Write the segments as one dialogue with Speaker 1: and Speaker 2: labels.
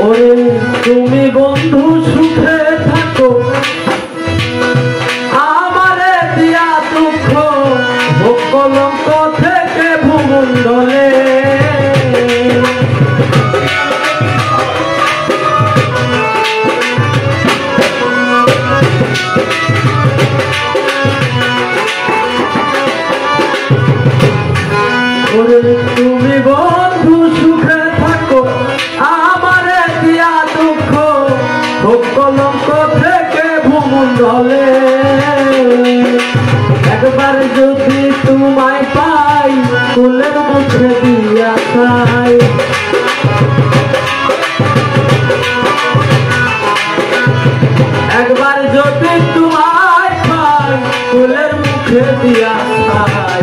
Speaker 1: ওরে তুমি বন্ধু সুখে থাকো, আমারে দিয়া দুঃখ হোক কলঙ্ক থেকে ভূমণ্ডলে। ওরে তুমি বন্ধু সুখে থাকো, আমারে দিয়া দুঃখ হোক কলঙ্ক থেকে ভূমণ্ডলে। একবার যদি তোমায় পাই ফুলের মুখে দিয়া খাই, একবার যদি তোমায় পাই ফুলের মুখে দিয়া খাই,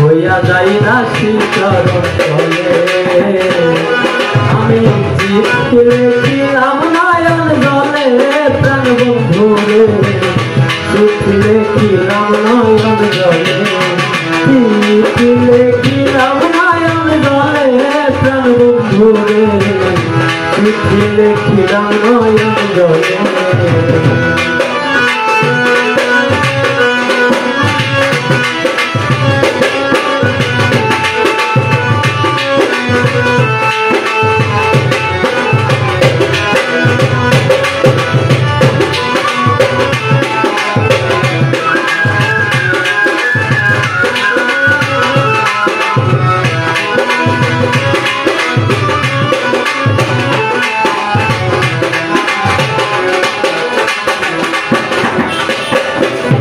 Speaker 1: হইয়া যাই না শিকারণ চলে। আমি চিঠি লিখিলাম নয়ন জলে প্রাণ বন্ধু রে, চিঠি লিখিলাম নয়ন জলে, চিঠি লিখিলাম নয়ন জলে প্রাণ বন্ধু রে, চিঠি লিখিলাম নয়ন জলে।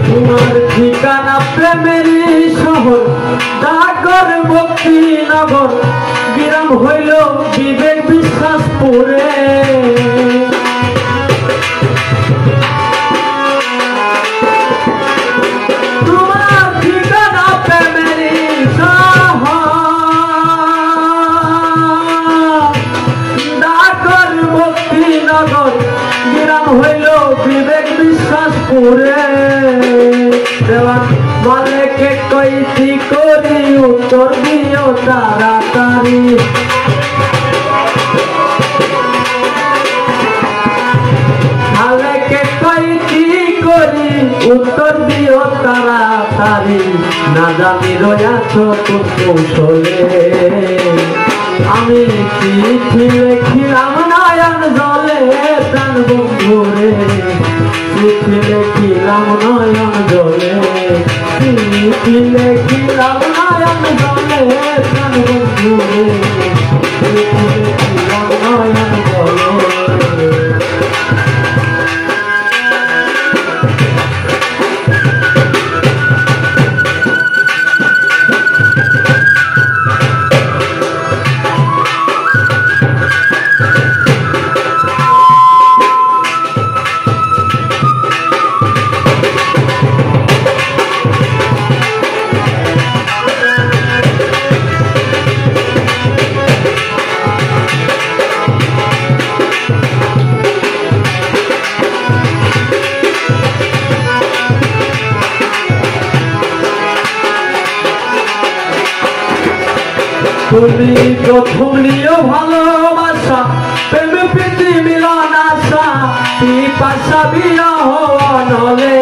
Speaker 1: তোমার ঠিকানা প্রেমেরই শহর, ডাকর ভক্তিনগর, গ্রাম হইল বিবেক বিশ্বাসপুরে। তোমার ঠিকানা প্রেমেরই শহর, ডাকর ভক্তিনগর, গ্রাম হইল বিবেক বিশ্বাসপুরে। দেওয়ান মালেকে কইছি করি উত্তর দিও তাড়াতাড়ি, মালেকে কইছি করি উত্তর দিও তাড়াতাড়ি, না জানি রয়াছ তোর কৌশলে। আমি চিঠি লিখিলাম নয়ন জলে প্রাণ বন্ধু রে, চিঠি লিখিলাম নয়ন জলে, চিঠি লিখিলাম নয়ন জলে প্রাণ বন্ধু রে, চিঠি লিখিলাম নয়ন জলে। তুমি প্রথম নিও ভালোবাসা, প্রেম প্রীতি মিলন আশা, পিপাসা বিরহ নলে।